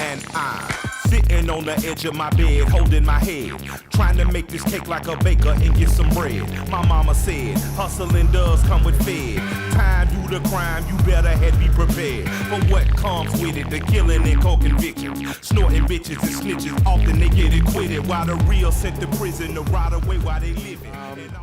And I'm sitting on the edge of my bed, holding my head, trying to make this cake like a baker and get some bread. My mama said, hustling does come with fed. Time you the crime, you better head be prepared for what comes with it, the killing and cold convictions. Snorting bitches and snitches, often they get acquitted, while the real sent to prison to rot away while they live it.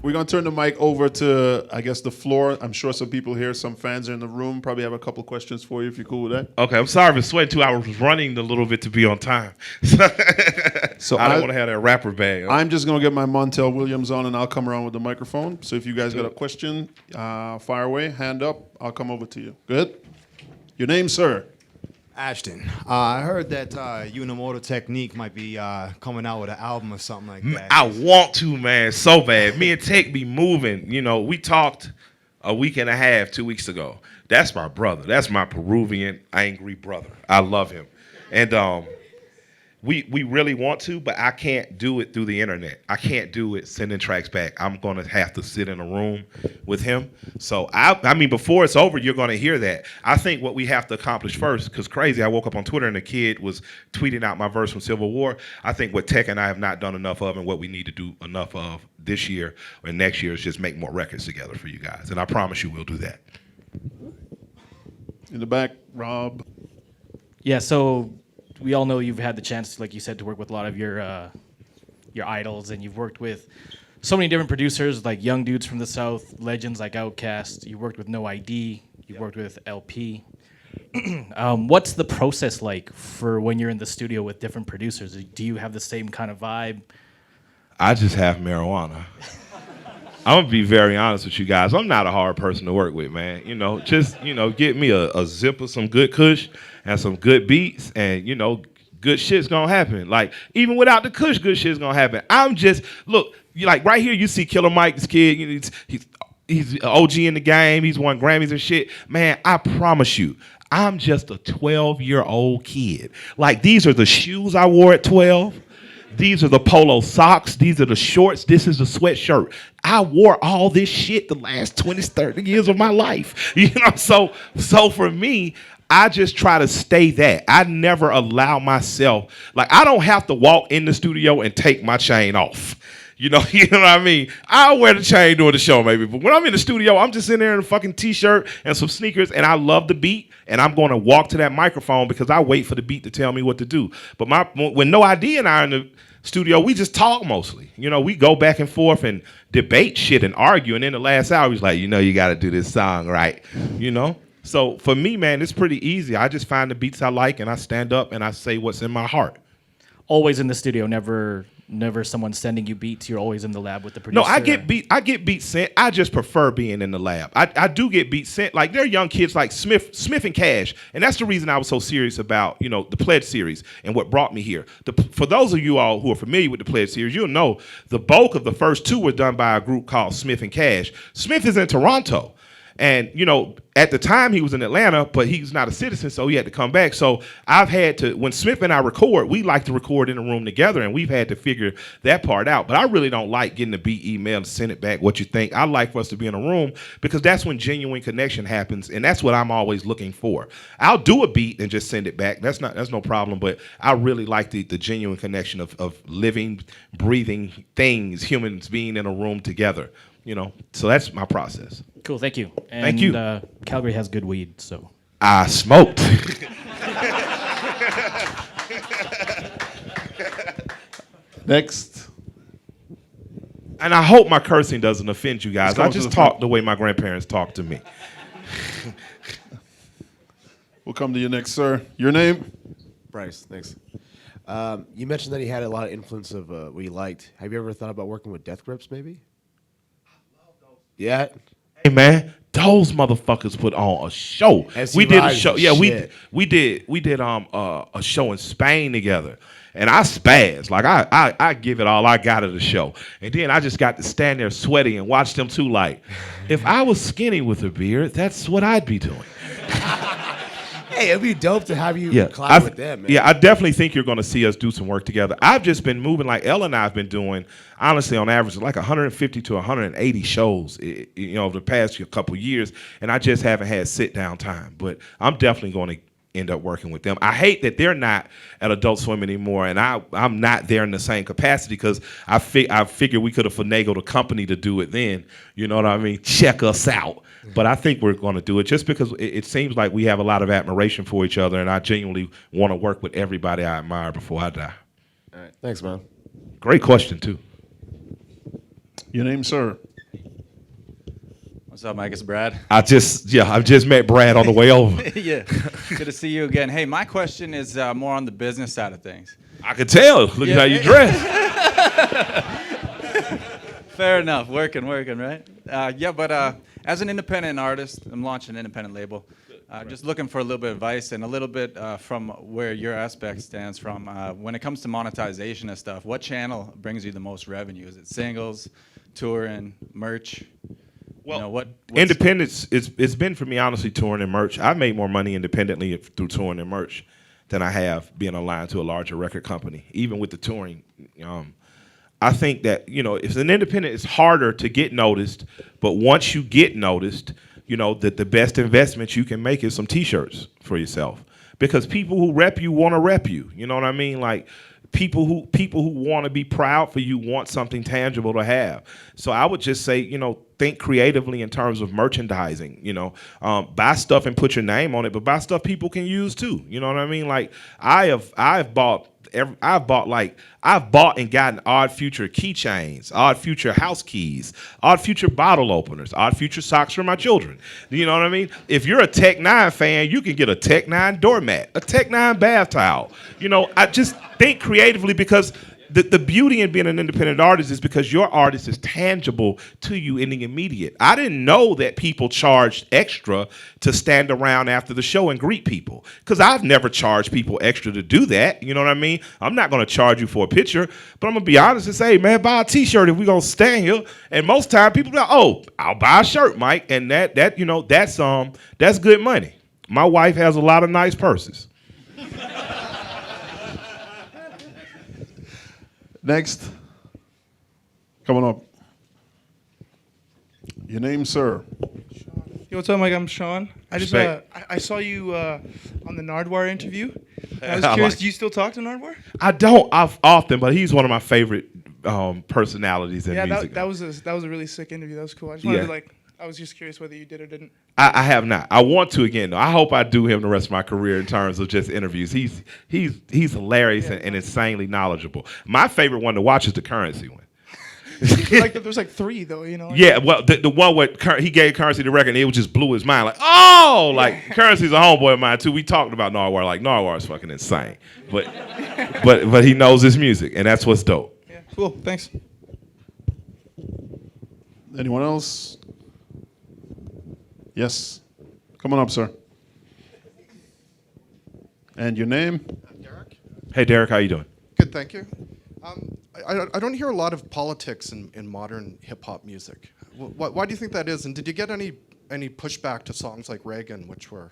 We're going to turn the mic over to, I guess, the floor. I'm sure some people here, some fans are in the room, probably have a couple questions for you if you're cool with that. Okay, I'm sorry for sweating too. I was running a little bit to be on time. So I don't want to have that rapper bag. I'm just going to get my Montel Williams on and I'll come around with the microphone. So if you guys got a question, fire away, hand up, I'll come over to you. Good? Your name, sir? Ashton, I heard that you and Immortal Technique might be coming out with an album or something like that. I want to, man, so bad. Me and Tech be moving. You know, we talked a week and a half, 2 weeks ago. That's my brother. That's my Peruvian angry brother. I love him. And we really want to, but I can't do it through the internet. I can't do it sending tracks back. I'm going to have to sit in a room with him. So, I mean, before it's over, you're going to hear that. I think what we have to accomplish first, because crazy, I woke up on Twitter and a kid was tweeting out my verse from Civil War. I think what Tech and I have not done enough of and what we need to do enough of this year or next year is just make more records together for you guys. And I promise you we'll do that. In the back, Rob. Yeah, so we all know you've had the chance, like you said, to work with a lot of your idols, and you've worked with so many different producers, like young dudes from the South, legends like OutKast. You worked with No ID. You worked with LP. What's the process like for when you're in the studio with different producers? Do you have the same kind of vibe? I just have marijuana. I'm gonna be very honest with you guys. I'm not a hard person to work with, man. You know, just get me a zip of some good kush and some good beats, and good shit's gonna happen. Like even without the kush, good shit's gonna happen. I'm just like right here. You see Killer Mike, this kid. He's an OG in the game. He's won Grammys and shit. Man, I promise you, I'm just a 12-year-old kid. Like these are the shoes I wore at 12. These are the polo socks. These are the shorts. This is the sweatshirt. I wore all this shit the last 20, 30 years of my life. So for me, I just try to stay that. I never allow myself, like I don't have to walk in the studio and take my chain off. You know what I mean? I'll wear the chain during the show maybe, but when I'm in the studio, I'm just in there in a fucking t-shirt and some sneakers, and I love the beat, and I'm going to walk to that microphone because I wait for the beat to tell me what to do. But when No ID and I are in the studio, we just talk mostly. We go back and forth and debate shit and argue, and in the last hour, he's like, you got to do this song right, So for me, man, it's pretty easy. I just find the beats I like, and I stand up and I say what's in my heart. Always in the studio, never someone sending you beats. You're always in the lab with the producer. No, I get beats sent. I just prefer being in the lab. I do get beats sent. Like there are young kids like Smith and Cash, and that's the reason I was so serious about the Pledge series and what brought me here. For those of you all who are familiar with the Pledge series, you'll know the bulk of the first two were done by a group called Smith and Cash. Smith is in Toronto. And, at the time he was in Atlanta, but he's not a citizen, so he had to come back. So I've had to, when Smith and I record, we like to record in a room together, and we've had to figure that part out. But I really don't like getting the beat email and send it back what you think. I like for us to be in a room because that's when genuine connection happens, and that's what I'm always looking for. I'll do a beat and just send it back. That's no problem, but I really like the genuine connection of living, breathing things, humans being in a room together. So that's my process. Cool, thank you. And, thank you. Calgary has good weed, so. I smoked. Next. And I hope my cursing doesn't offend you guys. I just talk the way my grandparents talked to me. We'll come to you next, sir. Your name? Bryce, thanks. You mentioned that he had a lot of influence of what he liked. Have you ever thought about working with Death Grips, maybe? Yeah. Hey man, those motherfuckers put on a show. We did a show. Yeah, we did a show in Spain together. And I spaz. Like I give it all I got at the show. And then I just got to stand there sweaty and watch them two like, if I was skinny with a beard, that's what I'd be doing. Hey, it'd be dope to have you collab with them, man. Yeah, I definitely think you're going to see us do some work together. I've just been moving, like Ella and I have been doing, honestly, on average, like 150 to 180 shows, over the past couple years, and I just haven't had sit-down time. But I'm definitely going to end up working with them. I hate that they're not at Adult Swim anymore, and I'm not there in the same capacity because I figured we could have finagled a company to do it then. You know what I mean? Check us out. But I think we're going to do it just because it seems like we have a lot of admiration for each other, and I genuinely want to work with everybody I admire before I die. All right. Thanks, man. Great question, too. Your name, sir? What's up, Mike? It's Brad. I've just met Brad on the way over. Yeah, good to see you again. Hey, my question is more on the business side of things. I could tell. Look at how you dress. Fair enough. Working, right? But as an independent artist, I'm launching an independent label. Just looking for a little bit of advice and a little bit from where your aspect stands from. When it comes to monetization and stuff, what channel brings you the most revenue? Is it singles, touring, merch? Well, you know, what's independence, it's been for me, honestly, touring and merch. I made more money independently through touring and merch than I have being aligned to a larger record company, even with the touring. I think that, if an independent, it's harder to get noticed, but once you get noticed, that the best investment you can make is some T-shirts for yourself. Because people who rep you want to rep you. You know what I mean? Like, people who want to be proud for you want something tangible to have. So I would just say, think creatively in terms of merchandising. Buy stuff and put your name on it, but buy stuff people can use too. You know what I mean? Like I've bought and gotten Odd Future keychains, Odd Future house keys, Odd Future bottle openers, Odd Future socks for my children. You know what I mean? If you're a Tech N9ne fan, you can get a Tech N9ne doormat, a Tech N9ne bath towel. I just think creatively because the beauty in being an independent artist is because your artist is tangible to you in the immediate. I didn't know that people charged extra to stand around after the show and greet people because I've never charged people extra to do that. You know what I mean? I'm not going to charge you for a picture, but I'm going to be honest and say, man, buy a T-shirt if we're going to stand here. And most time people be like, oh, I'll buy a shirt, Mike. And that's good money. My wife has a lot of nice purses. Next. Coming up. Your name, sir? Yo, what's up, Mike? I'm Sean. I just Respect. I saw you on the Nardwar interview. I was I curious, like- do you still talk to Nardwar? I don't often, but he's one of my favorite personalities in Yeah, music. that was a really sick interview. That was cool. I just wanted Yeah. to I was just curious whether you did or didn't. I have not. I want to again, though. I hope I do him the rest of my career in terms of just interviews. He's hilarious and insanely knowledgeable. My favorite one to watch is the Currency one. There's three though, Yeah, well, the one where he gave Currency the record, and it just blew his mind. Like, oh, Currency's a homeboy of mine too. We talked about Nardwar. Like, Nardwar is fucking insane, but he knows his music, and that's what's dope. Yeah, cool. Thanks. Anyone else? Yes. Come on up, sir. And your name? Hey, Derek, how you doing? Good, thank you. I don't hear a lot of politics in modern hip-hop music. Why do you think that is? And did you get any pushback to songs like Reagan, which were,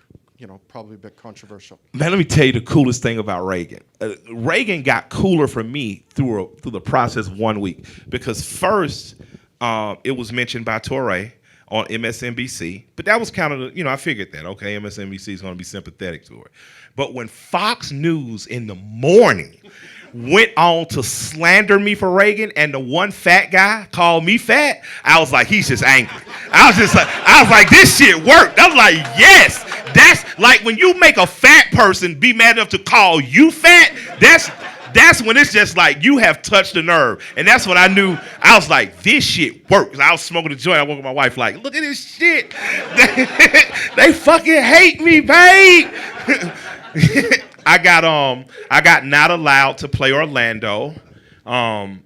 probably a bit controversial? Man, let me tell you the coolest thing about Reagan. Reagan got cooler for me through the process of 1 week because first it was mentioned by Torre on MSNBC, but that was kind of, I figured that, okay, MSNBC is going to be sympathetic to her. But when Fox News in the morning went on to slander me for Reagan and the one fat guy called me fat, I was like, he's just angry. I was like, this shit worked. I was like, yes, that's like when you make a fat person be mad enough to call you fat, that's when it's just like you have touched a nerve. And that's when I knew, I was like, this shit works. I was smoking a joint. I woke up my wife like, look at this shit. They fucking hate me, babe. I got not allowed to play Orlando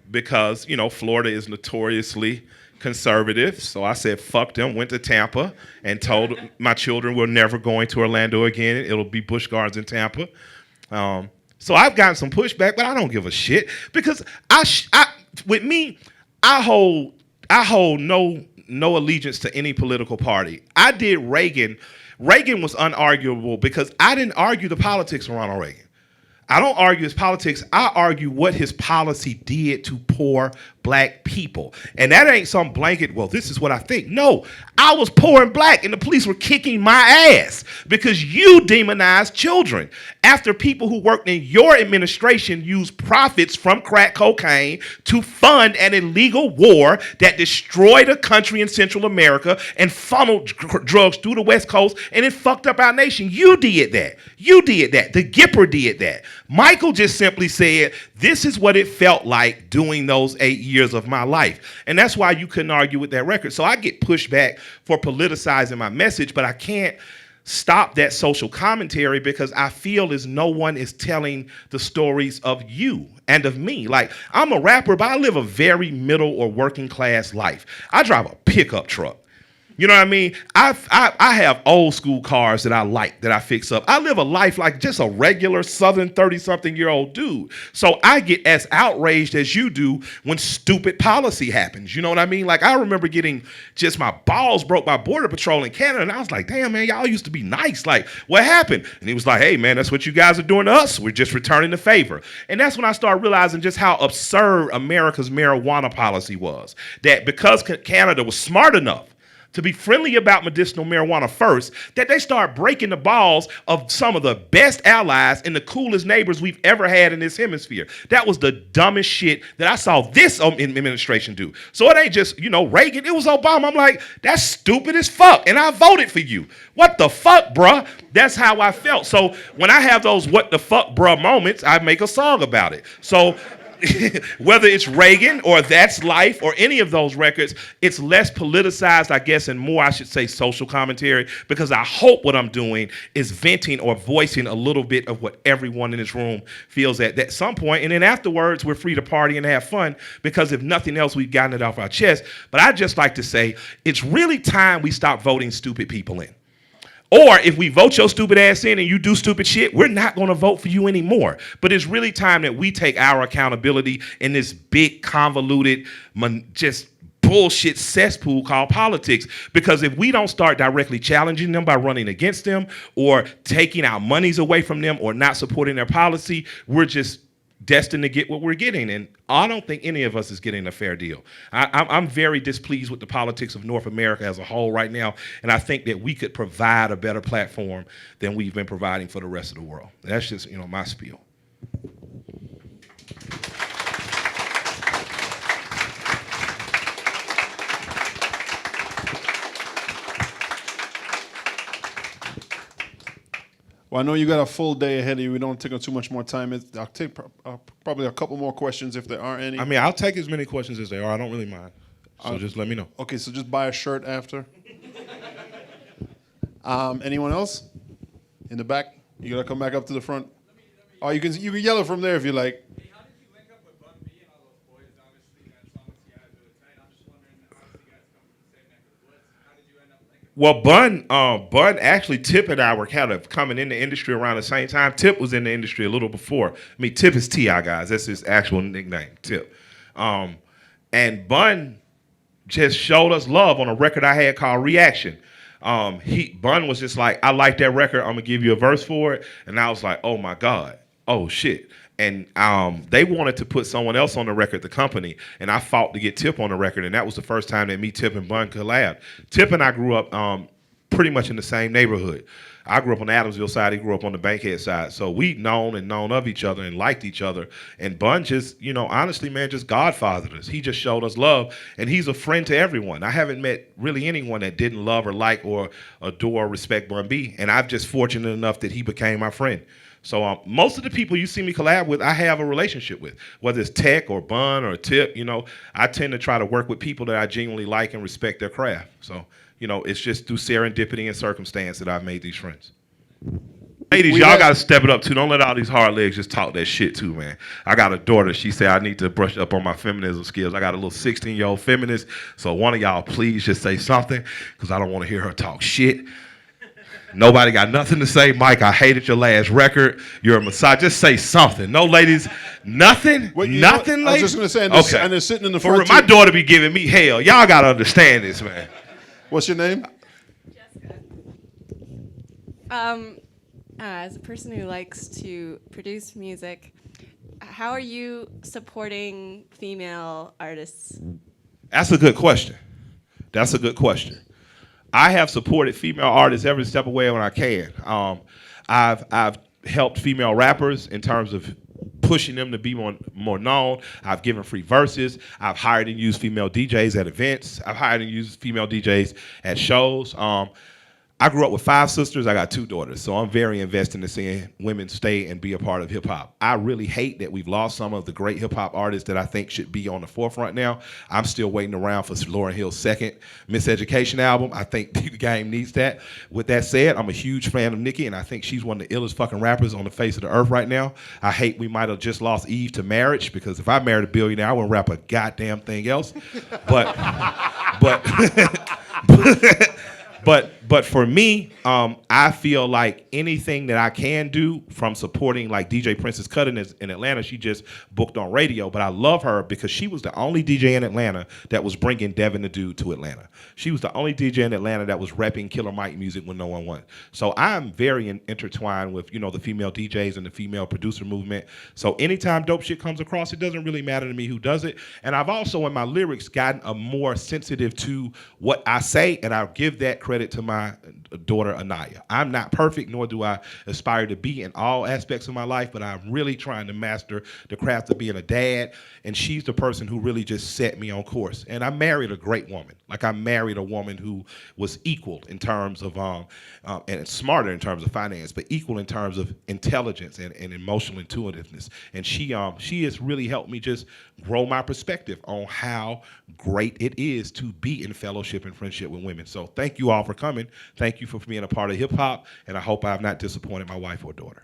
because, Florida is notoriously conservative. So I said, fuck them, went to Tampa and told my children we're never going to Orlando again. It'll be Busch Gardens in Tampa. So I've gotten some pushback, but I don't give a shit because with me, I hold no allegiance to any political party. I did Reagan. Reagan was unarguable because I didn't argue the politics of Ronald Reagan. I don't argue his politics. I argue what his policy did to poor black people. And that ain't some blanket, well, this is what I think. No, I was poor and black, and the police were kicking my ass because you demonized children after people who worked in your administration used profits from crack cocaine to fund an illegal war that destroyed a country in Central America and funneled drugs through the West Coast, and it fucked up our nation. You did that. You did that. The Gipper did that. Michael just simply said, this is what it felt like doing those 8 years of my life. And that's why you couldn't argue with that record. So I get pushed back for politicizing my message, but I can't stop that social commentary because I feel as no one is telling the stories of you and of me. Like, I'm a rapper, but I live a very middle or working class life. I drive a pickup truck. You know what I mean? I have old school cars that I like, that I fix up. I live a life like just a regular Southern 30-something-year-old dude. So I get as outraged as you do when stupid policy happens. You know what I mean? Like, I remember getting just my balls broke by Border Patrol in Canada, and I was like, damn, man, y'all used to be nice. Like, what happened? And he was like, hey, man, that's what you guys are doing to us. We're just returning the favor. And that's when I started realizing just how absurd America's marijuana policy was. That because Canada was smart enough to be friendly about medicinal marijuana first, that they start breaking the balls of some of the best allies and the coolest neighbors we've ever had in this hemisphere. That was the dumbest shit that I saw this administration do. So it ain't just, Reagan, it was Obama. I'm like, that's stupid as fuck, and I voted for you. What the fuck, bruh? That's how I felt. So when I have those what the fuck, bruh moments, I make a song about it. So whether it's Reagan or That's Life or any of those records, it's less politicized, I guess, and more, I should say, social commentary, because I hope what I'm doing is venting or voicing a little bit of what everyone in this room feels at some point. And then afterwards, we're free to party and have fun, because if nothing else, we've gotten it off our chest. But I just like to say, it's really time we stop voting stupid people in. Or if we vote your stupid ass in and you do stupid shit, we're not going to vote for you anymore. But it's really time that we take our accountability in this big, convoluted, just bullshit cesspool called politics. Because if we don't start directly challenging them by running against them or taking our monies away from them or not supporting their policy, we're just destined to get what we're getting. And I don't think any of us is getting a fair deal. I'm very displeased with the politics of North America as a whole right now, and I think that we could provide a better platform than we've been providing for the rest of the world. That's just, my spiel. Well, I know you got a full day ahead of you. We don't take up too much more time. I'll take probably a couple more questions if there are any. I mean, I'll take as many questions as there are. I don't really mind. So just let me know. Okay, so just buy a shirt after. Anyone else? In the back? You gotta come back up to the front. Oh, you can yell it from there if you like. Hey, how did you link up with Bun B and all those boys? Obviously, that song with T.I. is really tight. I'm just wondering, obviously, you guys come from the same neck of the woods. How did you end up linking? Well, Bun, actually, Tip and I were kind of coming in the industry around the same time. Tip was in the industry a little before. I mean, Tip is T.I., guys. That's his actual nickname, Tip. And Bun just showed us love on a record I had called Reaction. Bun was just like, I like that record. I'm going to give you a verse for it. And I was like, oh, my God. Oh, shit. And they wanted to put someone else on the record, the company, and I fought to get Tip on the record, and that was the first time that me, Tip, and Bun collabed. Tip and I grew up pretty much in the same neighborhood. I grew up on the Adamsville side, he grew up on the Bankhead side, so we known of each other and liked each other, and Bun just, honestly, man, just godfathered us. He just showed us love, and he's a friend to everyone. I haven't met really anyone that didn't love or like or adore or respect Bun B, and I'm just fortunate enough that he became my friend. So most of the people you see me collab with, I have a relationship with, whether it's Tech or Bun or Tip. I tend to try to work with people that I genuinely like and respect their craft. So, it's just through serendipity and circumstance that I've made these friends. Ladies, y'all got to step it up, too. Don't let all these hard legs just talk that shit, too, man. I got a daughter. She said I need to brush up on my feminism skills. I got a little 16-year-old feminist. So one of y'all, please just say something, because I don't want to hear her talk shit. Nobody got nothing to say. Mike, I hated your last record. You're a messiah. Just say something. No, ladies, nothing? Nothing, ladies? I was just going to say, and they're sitting in the front. My daughter be giving me hell. Y'all got to understand this, man. What's your name? Jessica. As a person who likes to produce music, how are you supporting female artists? That's a good question. That's a good question. I have supported female artists every step of the way when I can. I've helped female rappers in terms of pushing them to be more known. I've given free verses. I've hired and used female DJs at events. I've hired and used female DJs at shows. I grew up with 5 sisters. I got 2 daughters, so I'm very invested in seeing women stay and be a part of hip hop. I really hate that we've lost some of the great hip hop artists that I think should be on the forefront now. I'm still waiting around for Lauryn Hill's second Miseducation album. I think the game needs that. With that said, I'm a huge fan of Nicki, and I think she's one of the illest fucking rappers on the face of the earth right now. I hate we might have just lost Eve to marriage, because if I married a billionaire, I wouldn't rap a goddamn thing else. But But for me, I feel like anything that I can do, from supporting like DJ Princess Cutting in Atlanta, she just booked on radio, but I love her because she was the only DJ in Atlanta that was bringing Devin the Dude to Atlanta. She was the only DJ in Atlanta that was repping Killer Mike music when no one won. So I'm very intertwined with, the female DJs and the female producer movement. So anytime dope shit comes across, it doesn't really matter to me who does it. And I've also in my lyrics gotten a more sensitive to what I say, and I'll give that credit to my daughter Anaya. I'm not perfect, nor do I aspire to be in all aspects of my life, but I'm really trying to master the craft of being a dad, and she's the person who really just set me on course. And I married a great woman. Like, I married a woman who was equal in terms of, and smarter in terms of finance, but equal in terms of intelligence and emotional intuitiveness. And she has really helped me just grow my perspective on how great it is to be in fellowship and friendship with women. So thank you all for coming. Thank you for being a part of hip hop, and I hope I have not disappointed my wife or daughter.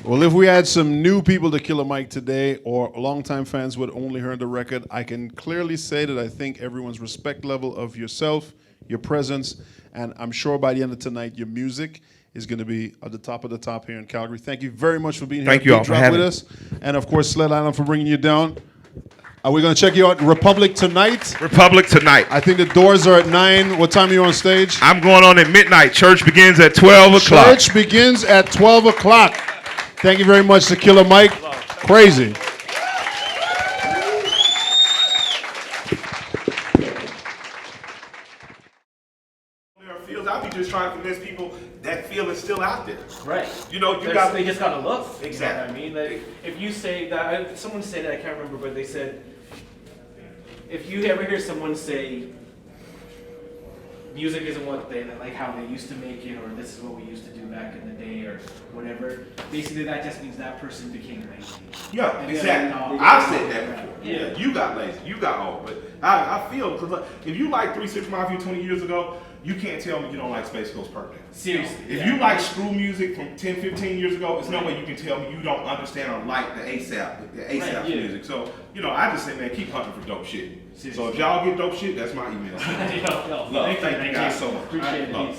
Well, if we had some new people to Killer Mike today, or longtime fans who had only heard the record, I can clearly say that I think everyone's respect level of yourself, your presence, and I'm sure by the end of tonight, your music is going to be at the top of the top here in Calgary. Thank you very much for being here. Thank you all for having with us. And of course, Sled Island for bringing you down. Are we going to check you out? Republic tonight? Republic tonight. I think the doors are at 9. What time are you on stage? I'm going on at midnight. Church begins at 12 o'clock. Church begins at 12 o'clock. Thank you very much to Killer Mike. Crazy. I'll be just trying to convince people that feeling's still out there. Right. They just gotta look. Exactly. You know what I mean? Like, if you say that, someone said that, I can't remember, but they said, if you ever hear someone say, music isn't what they, like how they used to make it, or this is what we used to do back in the day, or whatever, basically that just means that person became lazy. Yeah, And exactly. then, I've said that before. Yeah. You got lazy. You got old. But I feel, because if you like 3 6 Mafia 20 years ago, you can't tell me you don't like Space Ghost Perk now. Seriously. If you like screw music from 10, 15 years ago, there's no way you can tell me you don't understand or like the ASAP music. So, I just say, man, keep hunting for dope shit. Seriously. So if y'all get dope shit, that's my email. Thank you guys so much. Appreciate it.